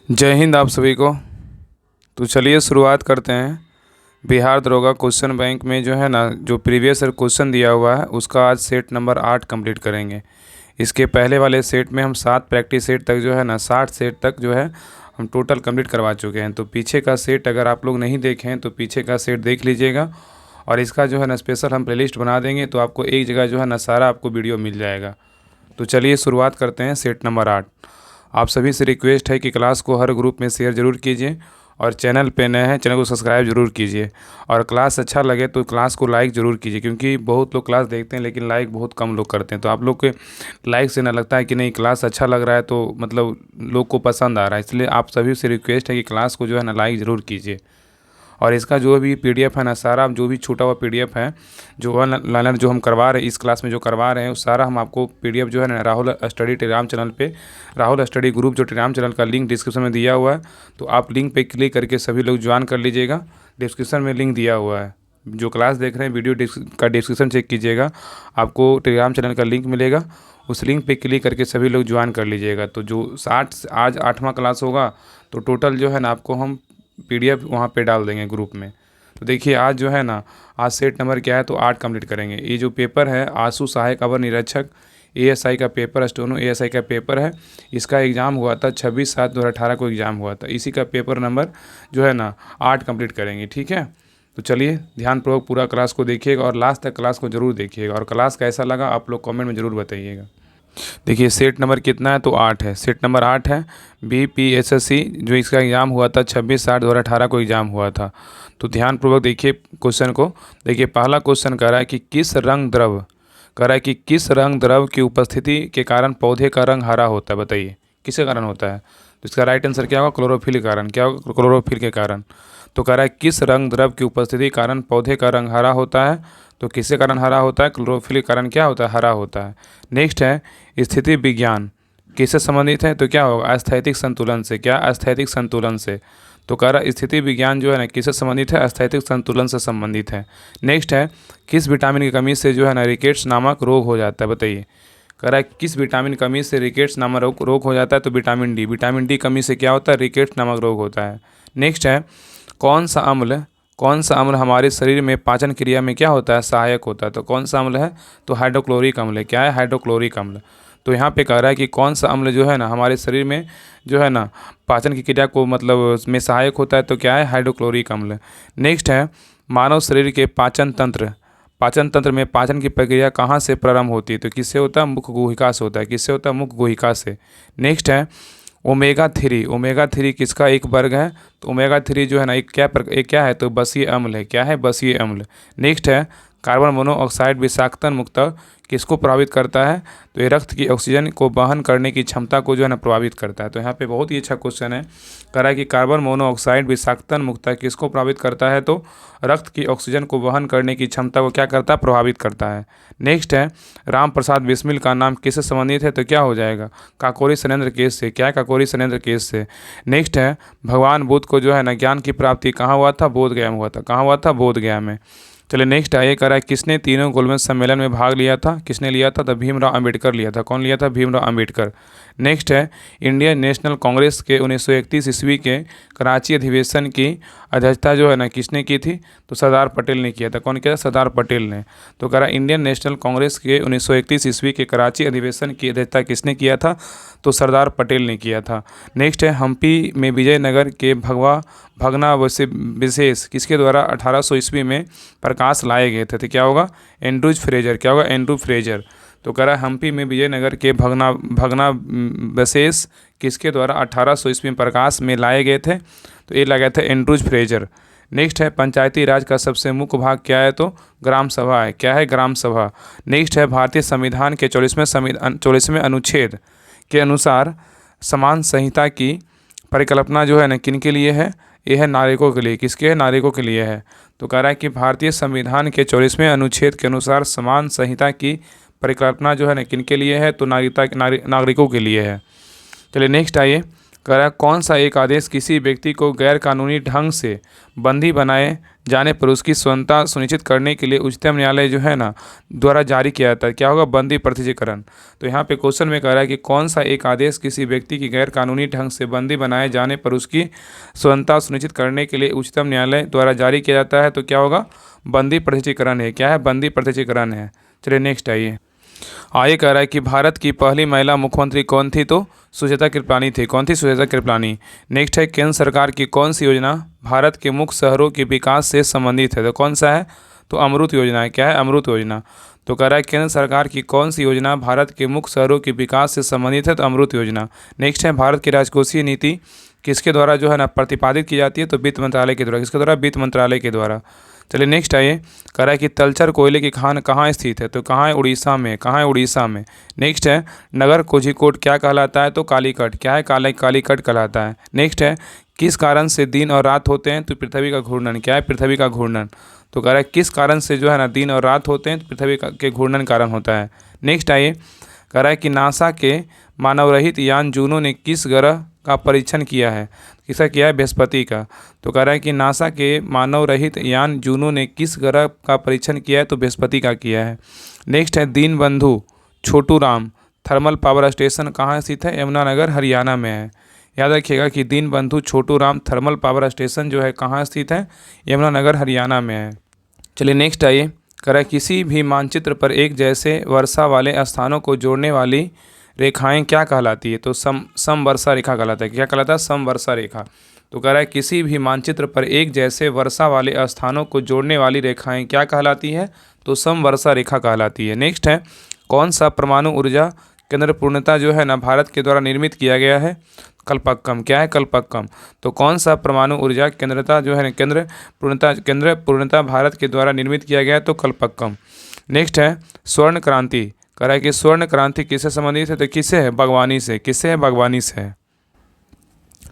जय हिंद आप सभी को। तो चलिए शुरुआत करते हैं। बिहार दरोगा क्वेश्चन बैंक में जो है ना, जो प्रीवियस ईयर क्वेश्चन दिया हुआ है उसका आज सेट नंबर 8 कंप्लीट करेंगे। इसके पहले वाले सेट में हम 7 प्रैक्टिस सेट तक जो है ना 60 सेट तक जो है हम टोटल कंप्लीट करवा चुके हैं। तो पीछे का सेट अगर आप लोग नहीं देखें हैं तो पीछे का सेट देख लीजिएगा। और इसका जो है ना स्पेशल हम प्लेलिस्ट बना देंगे, तो आपको एक जगह जो है ना सारा आपको वीडियो मिल जाएगा। तो चलिए शुरुआत करते हैं सेट नंबर 8। आप सभी से रिक्वेस्ट है कि क्लास को हर ग्रुप में शेयर ज़रूर कीजिए, और चैनल पे नए हैं चैनल को सब्सक्राइब ज़रूर कीजिए। और क्लास अच्छा लगे तो क्लास को लाइक ज़रूर कीजिए, क्योंकि बहुत लोग क्लास देखते हैं लेकिन लाइक बहुत कम लोग करते हैं। तो आप लोग के लाइक से ना लगता है कि नहीं क्लास अच्छा लग रहा है, तो मतलब लोग को पसंद आ रहा है। इसलिए आप सभी से रिक्वेस्ट है कि क्लास को जो है ना लाइक ज़रूर कीजिए। और इसका जो भी पीडीएफ है ना, सारा जो भी छूटा हुआ पीडीएफ है जो ऑनलाइन जो हम करवा रहे हैं इस क्लास में जो करवा रहे हैं, उस सारा हम आपको पीडीएफ जो है ना राहुल स्टडी टेलीग्राम चैनल पे, राहुल स्टडी ग्रुप जो टेलीग्राम चैनल का लिंक डिस्क्रिप्शन में दिया हुआ है, तो आप लिंक पे क्लिक करके सभी लोग ज्वाइन कर लीजिएगा। डिस्क्रिप्शन में लिंक दिया हुआ है, जो क्लास देख रहे हैं वीडियो का डिस्क्रिप्शन चेक कीजिएगा, आपको टेलीग्राम चैनल का लिंक मिलेगा। उस लिंक पे क्लिक करके सभी लोग ज्वाइन कर लीजिएगा। तो जो 60 आज 8वां क्लास होगा, तो टोटल जो है ना आपको हम पीडीएफ वहाँ पे डाल देंगे ग्रुप में। तो देखिए आज जो है ना, आज सेट नंबर क्या है, तो 8 कंप्लीट करेंगे। ये जो पेपर है आशु सहायक अवर निरीक्षक एएसआई का पेपर, स्टेनो एएसआई का पेपर है। इसका एग्ज़ाम हुआ था 26/7/2018 को एग्ज़ाम हुआ था। इसी का पेपर नंबर जो है ना 8 कंप्लीट करेंगे, ठीक है। तो चलिए ध्यानपूर्वक पूरा क्लास को देखिएगा और लास्ट तक क्लास को ज़रूर देखिएगा। और क्लास कैसा लगा आप लोग कमेंट में ज़रूर बताइएगा। देखिए सेट नंबर कितना है, तो 8 है। सेट नंबर 8 है बीपीएसएससी, जो इसका एग्ज़ाम हुआ था 26/7/2018 को एग्ज़ाम हुआ था। तो ध्यानपूर्वक देखिए क्वेश्चन को। देखिए पहला क्वेश्चन कह रहा है कि किस रंग द्रव, कह रहा है कि किस रंग द्रव की उपस्थिति के कारण पौधे का रंग हरा होता है, बताइए किसके कारण होता है। तो इसका राइट आंसर क्या होगा, क्लोरोफिल के कारण। क्या होगा, क्लोरोफिल के कारण। तो कह रहा है किस रंग द्रव की उपस्थिति के कारण पौधे का रंग हरा होता है, तो किसके कारण हरा होता है, क्लोरोफिल के कारण क्या होता है, हरा होता है। नेक्स्ट है स्थिति विज्ञान किससे संबंधित है, तो क्या होगा, अस्थैतिक संतुलन से। क्या, अस्थैतिक संतुलन से। तो कह रहा है स्थिति विज्ञान जो है ना किससे संबंधित है, अस्थैतिक संतुलन से संबंधित है। नेक्स्ट है किस विटामिन की कमी से जो है ना रिकेट्स नामक रोग हो जाता है, बताइए। कह रहा है किस विटामिन की कमी से रिकेट्स नामक रोग हो जाता है, तो विटामिन डी। विटामिन डी कमी से क्या होता है, रिकेट्स नामक रोग होता है। नेक्स्ट है कौन सा अम्ल हमारे शरीर में पाचन क्रिया में क्या होता है, सहायक होता है। तो कौन सा अम्ल है, तो हाइड्रोक्लोरिक अम्ल है। क्या है, हाइड्रोक्लोरिक अम्ल। तो यहाँ पे कह रहा है कि कौन सा अम्ल जो है ना हमारे शरीर में जो है ना पाचन की क्रिया को मतलब में सहायक होता है, तो क्या है, हाइड्रोक्लोरिक अम्ल। नेक्स्ट है मानव शरीर के पाचन तंत्र में पाचन की प्रक्रिया कहाँ से प्रारंभ होती है, तो किससे होता है, मुख गुहिका से होता है। किससे होता है, मुख गुहिका से। नेक्स्ट है ओमेगा 3 किसका एक वर्ग है, तो ओमेगा 3 जो है ना एक क्या है, तो बसीय अम्ल है। क्या है, बसीय अम्ल। नेक्स्ट है कार्बन मोनोऑक्साइड विषाक्तन मुक्तक किसको प्रभावित करता है, तो ये रक्त की ऑक्सीजन को वहन करने की क्षमता को जो है ना प्रभावित करता है। तो यहाँ पे बहुत ही अच्छा क्वेश्चन है, कह रहा है कि कार्बन मोनोऑक्साइड विषाक्तन मुक्तक किसको प्रभावित करता है, तो रक्त की ऑक्सीजन को वहन करने की क्षमता को क्या करता है, प्रभावित करता है। नेक्स्ट है राम प्रसाद बिस्मिल का नाम किससे संबंधित है, तो क्या हो जाएगा, काकोरी शनैन्द्र केस से। क्या है, काकोरी शनैन्द्र केस से। नेक्स्ट है भगवान बुद्ध को जो है ना ज्ञान की प्राप्ति कहाँ हुआ था, बोधगया में हुआ था। कहाँ हुआ था, बोधगया में। चलिए नेक्स्ट आइए, कह रहा है किसने तीनों गोलमेज सम्मेलन में भाग लिया था, किसने लिया था, तो भीमराव अंबेडकर लिया था। कौन लिया था, भीमराव अंबेडकर। नेक्स्ट है इंडियन नेशनल कांग्रेस के 1931 ईस्वी के कराची अधिवेशन की अध्यक्षता जो है ना किसने की थी, तो सरदार पटेल ने किया था। कौन किया था, सरदार पटेल ने। तो कह रहा है इंडियन नेशनल कांग्रेस के 1931 ईस्वी के कराची अधिवेशन की अध्यक्षता किसने किया था, तो सरदार पटेल ने किया था। नेक्स्ट है हम्पी में विजयनगर के भग्नावशेष किसके द्वारा 1800 ईस्वी में प्रकाश लाए गए थे, तो क्या होगा, एंड्रूज फ्रेजर। क्या होगा, एंड्रू फ्रेजर। तो कह रहा है हम्पी में विजयनगर के भग्नावशेष किसके द्वारा 1800 ईस्वी में प्रकाश में लाए गए थे, तो ये लगाए थे एंड्रूज फ्रेजर। नेक्स्ट है पंचायती राज का सबसे मुख्य भाग क्या है, तो ग्राम सभा है। क्या है, ग्राम सभा। नेक्स्ट है भारतीय संविधान के 44वें अनुच्छेद के अनुसार समान संहिता की परिकल्पना जो है ना किन के लिए है, ये है नागरिकों के लिए। किसके है, नागरिकों के लिए है। तो कह रहा है कि भारतीय संविधान के 44वें अनुच्छेद के अनुसार समान संहिता की परिकल्पना जो है ना किन के लिए है, तो नागरिकों के लिए है। चलिए नेक्स्ट आइए, कह रहा है कौन सा एक आदेश किसी व्यक्ति को गैर कानूनी ढंग से बंदी बनाए जाने पर उसकी स्वतंत्रता सुनिश्चित करने के लिए उच्चतम न्यायालय जो है ना द्वारा जारी किया जाता है। क्या होगा? बंदी प्रत्यक्षीकरण। तो यहाँ पे क्वेश्चन में कह रहा है कि कौन सा एक आदेश किसी व्यक्ति की गैर कानूनी ढंग से बंदी बनाए जाने पर उसकी स्वतंत्रता सुनिश्चित करने के लिए उच्चतम न्यायालय द्वारा जारी किया जाता है। तो क्या होगा? बंदी प्रत्यक्षीकरण है। क्या है? बंदी प्रत्यक्षीकरण है। चलिए नेक्स्ट आइए। आगे कह रहा है कि भारत की पहली महिला मुख्यमंत्री कौन थी? तो सुचेता कृपलानी थी। कौन थी? सुचेता कृपलानी। नेक्स्ट है केंद्र सरकार की कौन सी योजना भारत के मुख्य शहरों के विकास से संबंधित है? तो कौन सा है? तो अमृत योजना है। क्या है? अमृत योजना। तो कह रहा है केंद्र सरकार की कौन सी योजना भारत के मुख्य शहरों के विकास से संबंधित है? तो अमृत योजना। नेक्स्ट है भारत की राजकोषीय नीति किसके द्वारा जो है ना प्रतिपादित की जाती है? तो वित्त मंत्रालय के द्वारा। किसके द्वारा? वित्त मंत्रालय के द्वारा। चलिए नेक्स्ट आइए। कह रहा है कि तलचर कोयले की खान कहाँ स्थित है? तो कहाँ है? उड़ीसा में। कहाँ है? उड़ीसा में। नेक्स्ट है नगर कोझिकोड क्या कहलाता है? तो कालीकट। क्या है? कालीकट कहलाता है। नेक्स्ट है किस कारण से दिन और रात होते हैं? तो पृथ्वी का घूर्णन। क्या है? पृथ्वी का घूर्णन। तो कह रहा है किस कारण से जो है ना दिन और रात होते हैं? तो पृथ्वी के घूर्णन कारण होता है। नेक्स्ट आइए। कह रहा है कि नासा के मानव रहित यान जूनो ने किस ग्रह का परीक्षण किया है? किसका किया है? बृहस्पति का। तो कह रहा है कि नासा के मानव रहित यान जूनो ने किस ग्रह का परीक्षण किया है? तो बृहस्पति का किया है। नेक्स्ट है Deenbandhu Chhotu Ram thermal power station कहाँ स्थित है? यमुनानगर हरियाणा में है। याद रखिएगा कि Deenbandhu Chhotu Ram thermal power station जो है कहाँ स्थित है? यमुनानगर हरियाणा में है। चलिए नेक्स्ट आइए। कह रहा है किसी भी मानचित्र पर एक जैसे वर्षा वाले स्थानों को जोड़ने वाली रेखाएं क्या कहलाती है? तो समवर्षा रेखा कहलाता है। क्या कहलाता है? समवर्षा रेखा। तो कह रहा है किसी भी मानचित्र पर एक जैसे वर्षा वाले स्थानों को जोड़ने वाली रेखाएं क्या कहलाती है? तो समवर्षा रेखा कहलाती है। नेक्स्ट है कौन सा परमाणु ऊर्जा केंद्र पूर्णतः जो है ना भारत के द्वारा निर्मित किया गया है? कल्पक्कम। क्या है? कल्पक्कम। तो कौन सा परमाणु ऊर्जा केंद्रता जो है केंद्र पूर्णतः भारत के द्वारा निर्मित किया गया है? तो कल्पक्कम। नेक्स्ट है स्वर्ण क्रांति। कह रहा है कि स्वर्ण क्रांति किससे संबंधित है? तो किससे है? बागवानी से। किससे है? बागवानी से है।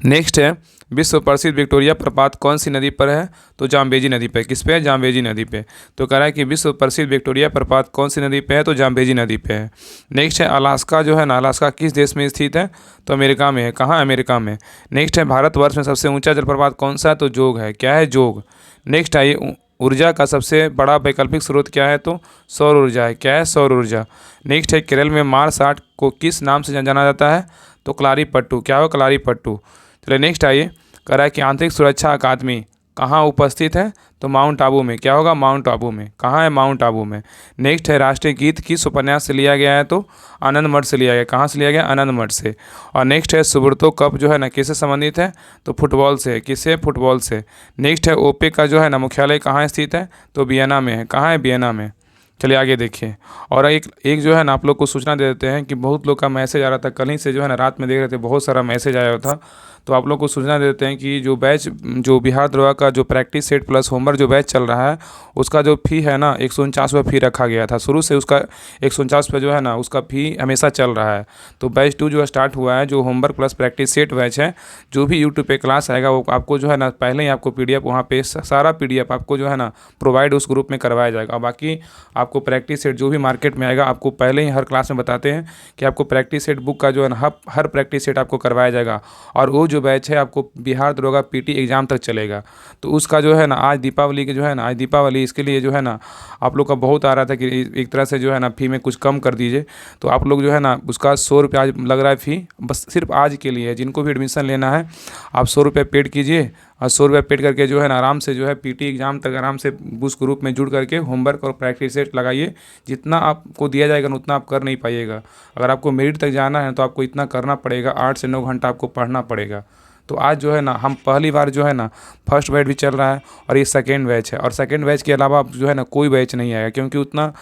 नेक्स्ट है विश्व प्रसिद्ध विक्टोरिया प्रपात कौन सी नदी पर है? तो जाम्बेजी नदी पे। किस पे है? जाम्बेजी नदी पे। तो कह रहा है कि विश्व प्रसिद्ध विक्टोरिया प्रपात कौन सी नदी पे है? तो जाम्बेजी नदी पे है। नेक्स्ट है अलास्का जो है ना अलास्का किस देश में स्थित है? तो अमेरिका में है। कहाँ? अमेरिका में। नेक्स्ट है भारतवर्ष में सबसे ऊंचा जलप्रपात कौन सा है? तो जोग है। क्या है? जोग। नेक्स्ट आइए ऊर्जा का सबसे बड़ा वैकल्पिक स्रोत क्या है? तो सौर ऊर्जा है। क्या है? सौर ऊर्जा। नेक्स्ट है केरल में मार्स आर्ट को किस नाम से जाना जाता है? तो कलारीपट्टू। क्या हो? कलारीपट्टू। चलिए नेक्स्ट आइए। कह रहा है कि आंतरिक सुरक्षा अकादमी कहाँ उपस्थित है? तो माउंट आबू में। क्या होगा? माउंट आबू में। कहाँ है? माउंट आबू में। नेक्स्ट है राष्ट्रीय गीत किस उपन्यास से लिया गया है? तो आनंद मठ से लिया गया। कहाँ से लिया गया? आनंद मठ से। और नेक्स्ट है सुब्रतो कप जो है ना किससे संबंधित है? तो फुटबॉल से। किससे? फुटबॉल से। नेक्स्ट है ओपेक का जो है ना मुख्यालय कहाँ स्थित है? तो वियना में है। कहाँ है? वियना में। चलिए आगे देखिए। और एक जो है ना आप लोग को सूचना दे देते हैं कि बहुत लोग का मैसेज आ रहा था कल ही से जो है ना रात में देख रहे थे बहुत सारा मैसेज आया था। तो आप लोग को सूचना दे देते हैं कि जो बैच जो बिहार दरोगा का जो प्रैक्टिस सेट प्लस होमवर्क जो बैच चल रहा है उसका जो फ़ी है ना 149 रुपये फ़ी रखा गया था। शुरू से उसका 149 रुपये जो है ना उसका फ़ी हमेशा चल रहा है। तो बैच 2 जो स्टार्ट हुआ है जो homework plus practice set batch है जो भी यूट्यूब पे क्लास आएगा वो आपको जो है ना पहले ही आपको PDF वहाँ पे सारा PDF आपको जो है ना प्रोवाइड उस ग्रुप में करवाया जाएगा। बाकी आपको प्रैक्टिस सेट जो भी मार्केट में आएगा आपको पहले ही हर क्लास में बताते हैं कि आपको प्रैक्टिस सेट बुक का जो है ना हर प्रैक्टिस सेट आपको करवाया जाएगा। और वो जो बैच है आपको बिहार दरोगा PT एग्ज़ाम तक चलेगा। तो उसका जो है ना आज दीपावली के जो है ना आज दीपावली इसके लिए जो है ना आप लोग का बहुत आ रहा था कि एक तरह से जो है ना फ़ी में कुछ कम कर दीजिए। तो आप लोग जो है ना उसका 100 रुपये आज लग रहा है फ़ी बस सिर्फ आज के लिए है। जिनको भी एडमिशन लेना है आप 100 रुपये पेड कीजिए और 100 रुपये पेड करके जो है ना आराम से जो है PT एग्ज़ाम तक आराम से उस ग्रुप में जुड़ करके होमवर्क और प्रैक्टिस सेट लगाइए। जितना आपको दिया जाएगा ना उतना आप कर नहीं पाइएगा। अगर आपको मेरिट तक जाना है तो आपको इतना करना पड़ेगा 8 से 9 घंटा आपको पढ़ना पड़ेगा। तो आज जो है ना हम पहली बार जो है ना फर्स्ट बैच भी चल रहा है और ये सेकेंड बैच है। और सेकेंड बैच के अलावा जो है ना कोई बैच नहीं आएगा क्योंकि उतना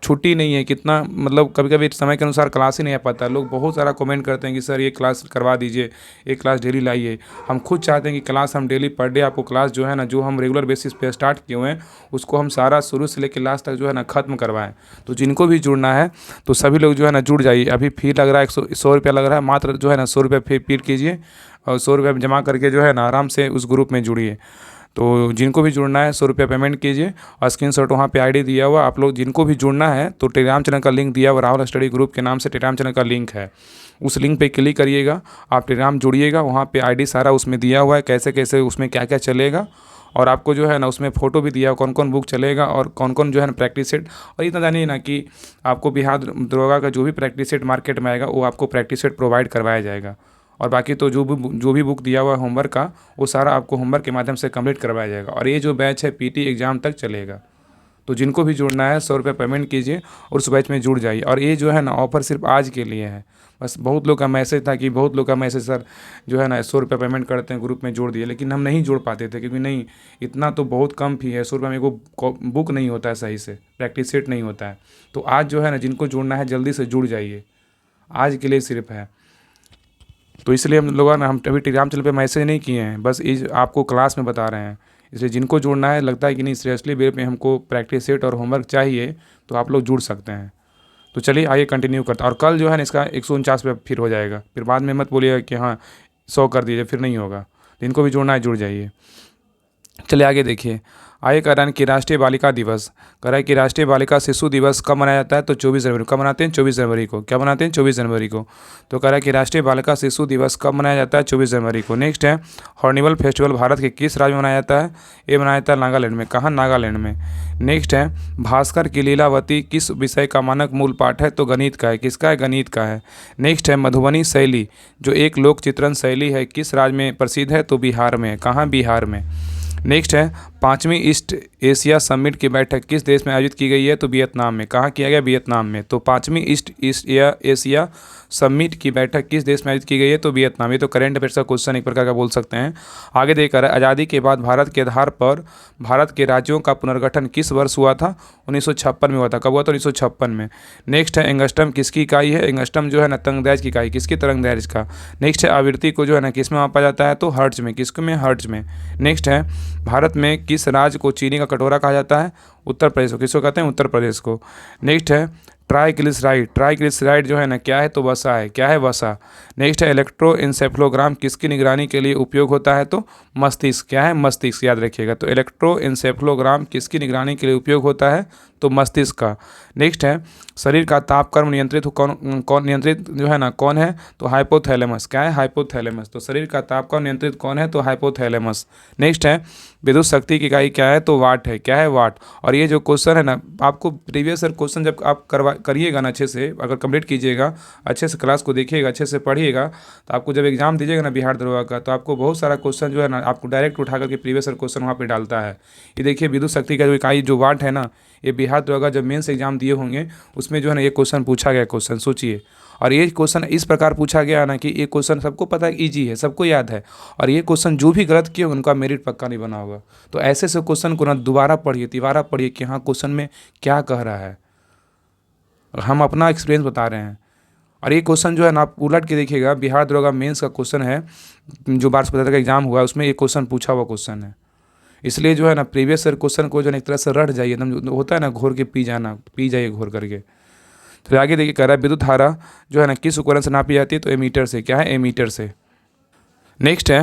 छुट्टी नहीं है कितना मतलब कभी कभी समय के अनुसार क्लास ही नहीं आ पाता। लोग बहुत सारा कमेंट करते हैं कि सर ये क्लास करवा दीजिए एक क्लास डेली लाइए। हम खुद चाहते हैं कि क्लास हम डेली पर डे आपको क्लास जो है ना जो हम रेगुलर बेसिस पे स्टार्ट किए हुए हैं उसको हम सारा शुरू से लेकर लास्ट तक जो है ना ख़त्म करवाएं। तो जिनको भी जुड़ना है तो सभी लोग जो है ना जुड़ जाइए। अभी फ़ी लग रहा है 100 रुपया लग रहा है मात्र जो है ना 100 रुपये फ़ी पेड कीजिए और 100 रुपये जमा करके जो है ना आराम से उस ग्रुप में जुड़िए। तो जिनको भी जुड़ना है 100 रुपये पेमेंट कीजिए और स्क्रीनशॉट वहाँ पे आईडी दिया हुआ। आप लोग जिनको भी जुड़ना है तो टेलीग्राम चैनल का लिंक दिया हुआ, राहुल स्टडी ग्रुप के नाम से टेलीग्राम चैनल का लिंक है, उस लिंक पे क्लिक करिएगा, आप टेलीग्राम जुड़िएगा। वहाँ पे आईडी सारा उसमें दिया हुआ है, कैसे कैसे उसमें क्या क्या चलेगा, और आपको जो है ना उसमें फ़ोटो भी दिया कौन कौन बुक चलेगा और कौन कौन जो है ना प्रैक्टिस सेट। और इतना जानिए ना कि आपको बिहार दरोगा का जो भी प्रैक्टिस सेट मार्केट में आएगा वो आपको प्रैक्टिस सेट प्रोवाइड करवाया जाएगा। और बाकी तो जो भी बुक दिया हुआ है होमवर्क का, वो सारा आपको होमवर्क के माध्यम से कंप्लीट करवाया जाएगा। और ये जो बैच है पीटी एग्ज़ाम तक चलेगा। तो जिनको भी जुड़ना है 100 रुपये पेमेंट कीजिए और उस बैच में जुड़ जाइए। और ये जो है ना ऑफ़र सिर्फ आज के लिए है। बस बहुत लोग का मैसेज था कि बहुत लोग का मैसेज सर जो है ना 100 रुपये पेमेंट करते हैं, ग्रुप में जोड़ दिए, लेकिन हम नहीं जोड़ पाते थे क्योंकि नहीं, इतना तो बहुत कम फी है। 100 रुपये में को बुक नहीं होता है, सही से प्रैक्टिस सेट नहीं होता है। तो आज जो है ना जिनको जुड़ना है जल्दी से जुड़ जाइए, आज के लिए सिर्फ है। तो इसलिए हम लोगों ने हम अभी टेलीग्राम चैनल पे मैसेज नहीं किए हैं, बस इस आपको क्लास में बता रहे हैं। इसलिए जिनको जुड़ना है, लगता है कि नहीं सीरियसली वे पे हमको प्रैक्टिस सेट और होमवर्क चाहिए, तो आप लोग जुड़ सकते हैं। तो चलिए आइए कंटिन्यू करते हैं। और कल जो है ना इसका 149 रुपये फिर हो जाएगा, फिर बाद में मत बोलिएगा कि हाँ 100 कर दीजिए, फिर नहीं होगा। जिनको भी जुड़ना है जुड़ जाइए। चलिए आगे देखिए। आगे कह रहा है कि राष्ट्रीय बालिका दिवस, कह रहा है कि राष्ट्रीय बालिका शिशु दिवस कब मनाया जाता है, तो 24 जनवरी को। कब मनाते हैं? 24 जनवरी को। क्या मनाते हैं? 24 जनवरी को। तो कह रहा है कि राष्ट्रीय बालिका शिशु दिवस कब मनाया जाता है? 24 जनवरी को। नेक्स्ट है, हॉर्निवल फेस्टिवल भारत के किस राज्य में मनाया जाता है? ये मनाया जाता है नागालैंड में। कहाँ? नागालैंड में। नेक्स्ट है, भास्कर की लीलावती किस विषय का मानक मूल पाठ है? तो गणित का है। किसका है? गणित का है। नेक्स्ट है, मधुबनी शैली जो एक लोक चित्रण शैली है किस राज्य में प्रसिद्ध है? तो बिहार में। कहाँ? बिहार में। नेक्स्ट है, 5वीं ईस्ट एशिया समिट की बैठक किस देश में आयोजित की गई है? तो वियतनाम में। कहाँ किया गया? वियतनाम में। तो 5वीं ईस्ट एशिया समिट की बैठक किस देश में आयोजित की गई है? तो वियतनाम। ये तो करंट अफेयर्स का क्वेश्चन एक प्रकार का बोल सकते हैं। आगे देखकर, आज़ादी के बाद भारत के आधार पर भारत के राज्यों का पुनर्गठन किस वर्ष हुआ था? 1956 में हुआ था। कब हुआ था? 1956 में। नेक्स्ट है, एंगस्ट्रम किसकी इकाई है? एंगस्ट्रम जो है ना तरंगदैर्घ्य की इकाई। किसकी? तरंगदैर्घ्य का। नेक्स्ट है, आवृत्ति को जो है ना किस में मापा जाता है? तो हर्ट्ज में। किसको में? हर्ट्ज में। नेक्स्ट है, भारत में किस राज्य को चीनी का कटोरा कहा जाता है? उत्तर प्रदेश को। किसको कहते हैं? उत्तर प्रदेश को। नेक्स्ट है, ट्राइग्लिसराइड। ट्राइग्लिसराइड जो है ना क्या है? तो वसा है। क्या है? वसा। नेक्स्ट है, इलेक्ट्रोएन्सेफेलोग्राम किसकी निगरानी के लिए उपयोग होता है? तो मस्तिष्क। क्या है? मस्तिष्क, याद रखिएगा। तो इलेक्ट्रोएन्सेफेलोग्राम किसकी निगरानी के लिए उपयोग होता है? तो मस्तिष्क का। नेक्स्ट है, शरीर का तापक्रम नियंत्रित कौन नियंत्रित जो है ना कौन है? तो हाइपोथैलेमस। क्या है? हाइपोथैलेमस। तो शरीर का तापक्रम नियंत्रित कौन है? तो हाइपोथैलेमस। नेक्स्ट है, विद्युत शक्ति की इकाई क्या है? तो वाट है। क्या है? वाट। और ये जो क्वेश्चन है ना, आपको प्रीवियस ईयर क्वेश्चन जब आप करिएगा ना अच्छे से, अगर कंप्लीट कीजिएगा, अच्छे से क्लास को देखिएगा, अच्छे से पढ़िएगा, तो आपको जब एग्जाम दीजिएगा ना बिहार दरोगा का, तो आपको बहुत सारा क्वेश्चन जो है ना आपको डायरेक्ट उठा करके प्रीवियस ईयर क्वेश्चन वहाँ पे डालता है। ये देखिए, विद्युत शक्ति का जो इकाई जो वाट है ना, ये बिहार दरोगा जब मेंस एग्जाम दिए होंगे उसमें जो है ना ये क्वेश्चन पूछा गया। क्वेश्चन सोचिए, और ये क्वेश्चन इस प्रकार पूछा गया ना कि ये क्वेश्चन सबको पता है, ईजी है, सबको याद है। और ये क्वेश्चन जो भी गलत किए उनका मेरिट पक्का नहीं बना होगा। तो ऐसे से क्वेश्चन को ना दोबारा पढ़िए, तिबारा पढ़िए कि हाँ क्वेश्चन में क्या कह रहा है। हम अपना एक्सपीरियंस बता रहे हैं। और ये क्वेश्चन जो है ना आप उलट के देखिएगा, बिहार दरोगा मेंस का क्वेश्चन है जो 12 का एग्जाम हुआ है, उसमें ये क्वेश्चन पूछा हुआ क्वेश्चन है। इसलिए जो है ना प्रीवियस ईयर क्वेश्चन को जो है एक तरह से रट जाइए, एकदम होता है ना घोर के पी जाना, पी जाइए घोर करके। तो आगे देखिए, कह रहा है विद्युत धारा जो है ना किस उपकरण से नापी जाती है? तो एमीटर से। क्या है? एमीटर से। नेक्स्ट है,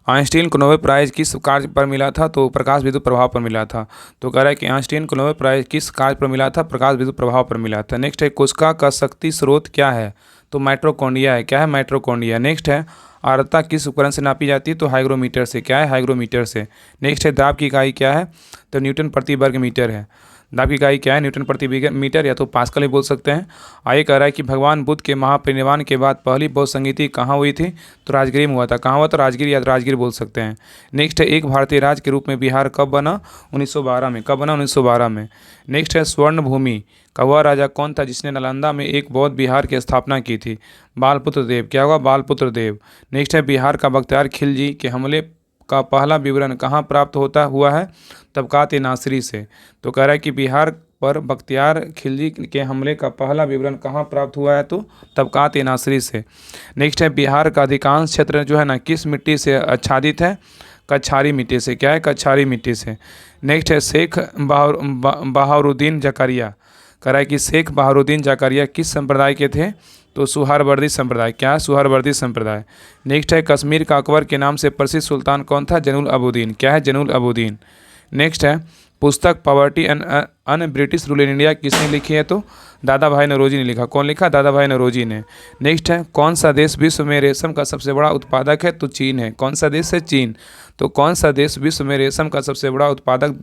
आइंस्टीन को नोबेल प्राइज़ किस कार्य पर मिला था? तो प्रकाश विद्युत प्रभाव पर मिला था। तो कह रहा है कि आइंस्टीन को नोबेल प्राइज़ किस कार्य पर मिला था? प्रकाश विद्युत प्रभाव पर मिला था। नेक्स्ट है, कोशिका का शक्ति स्रोत क्या है? तो माइटोकॉन्ड्रिया है। क्या है? माइटोकॉन्ड्रिया। नेक्स्ट है, आर्द्रता किस उपकरण से नापी जाती है? तो हाइग्रोमीटर से। क्या है? हाइग्रोमीटर से। नेक्स्ट है, दाब की इकाई क्या है? तो न्यूटन प्रति वर्ग मीटर है। दाब की इकाई क्या है? न्यूटन प्रति मीटर, या तो पास्कल भी बोल सकते हैं। आगे कह रहा है कि भगवान बुद्ध के महापरिनिर्वाण के बाद पहली बौद्ध संगीति कहाँ हुई थी? तो राजगिरी में हुआ था। कहाँ हुआ? तो राजगिरी, या राजगिरी बोल सकते हैं। नेक्स्ट है, एक भारतीय राज्य के रूप में बिहार कब बना? 1912 में। कब बना? 1912 में। नेक्स्ट है, स्वर्ण भूमि का वह राजा कौन था जिसने नालंदा में एक बौद्ध बिहार की स्थापना की थी? बालपुत्र देव। क्या हुआ? बालपुत्र देव। नेक्स्ट है, बिहार का बख्तियार खिलजी के हमले का पहला विवरण कहाँ प्राप्त होता हुआ है? तबकात-ए-नासिरी से। तो कह रहा है कि बिहार पर बख्तियार खिलजी के हमले का पहला विवरण कहाँ प्राप्त हुआ है? तो तबकात-ए-नासिरी से। नेक्स्ट है, बिहार का अधिकांश क्षेत्र जो है ना किस मिट्टी से आच्छादित है? कछारी मिट्टी से। क्या है? कछारी मिट्टी से। नेक्स्ट है, शेख बहारुद्दीन जकारिया। कह रहा है कि शेख बहारुद्दीन जकारिया किस संप्रदाय के थे? तो सुहरावर्दी संप्रदाय। क्या है? सुहरावर्दी संप्रदाय। नेक्स्ट है कश्मीर का अकबर के नाम से प्रसिद्ध सुल्तान कौन था? जैनुल अबूदीन। क्या है? जैनुल अबूदीन। नेक्स्ट है पुस्तक poverty and un British rule in India किसने लिखी है? तो दादा भाई नौरोजी ने लिखा। कौन लिखा? दादा भाई नौरोजी ने। नेक्स्ट है कौन सा देश विश्व में रेशम का सबसे बड़ा उत्पादक है? तो चीन है। कौन सा देश है? चीन। तो कौन सा देश विश्व में रेशम का सबसे बड़ा उत्पादक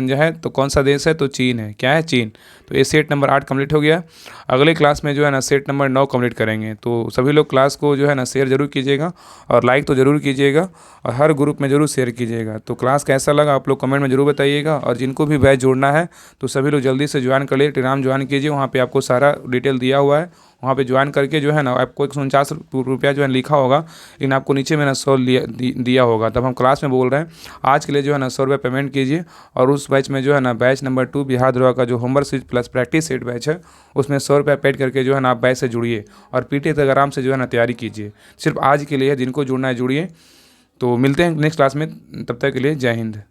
जो है तो कौन सा देश है? तो चीन है। क्या है? चीन। तो ये सेट नंबर 8 कंप्लीट हो गया। अगले क्लास में जो है ना सेट नंबर 9 कंप्लीट करेंगे। तो सभी लोग क्लास को जो है ना शेयर जरूर कीजिएगा और लाइक तो ज़रूर कीजिएगा और हर ग्रुप में ज़रूर शेयर कीजिएगा। तो क्लास कैसा लगा आप लोग कमेंट में ज़रूर बताइएगा और जिनको भी बैच जोड़ना है तो सभी लोग जल्दी से ज्वाइन कर लिए, टेलीग्राम ज्वाइन कीजिए। वहाँ पे आपको सारा डिटेल दिया हुआ है। वहाँ पे ज्वाइन करके जो है ना आपको 149 रुपया जो है लिखा होगा, लेकिन आपको नीचे में ना 100 दिया होगा। तब हम क्लास में बोल रहे हैं आज के लिए जो है ना 100 रुपये पेमेंट कीजिए और उस बैच में जो है ना बैच नंबर 2 बिहार दरोगा का जो homework series plus practice set batch है उसमें 100 रुपये पेड करके जो है ना आप बैच से जुड़िए और पीटी तक आराम से जो है ना तैयारी कीजिए। सिर्फ आज के लिए है, जिनको जुड़ना है जुड़िए। तो मिलते हैं नेक्स्ट क्लास में, तब तक के लिए जय हिंद।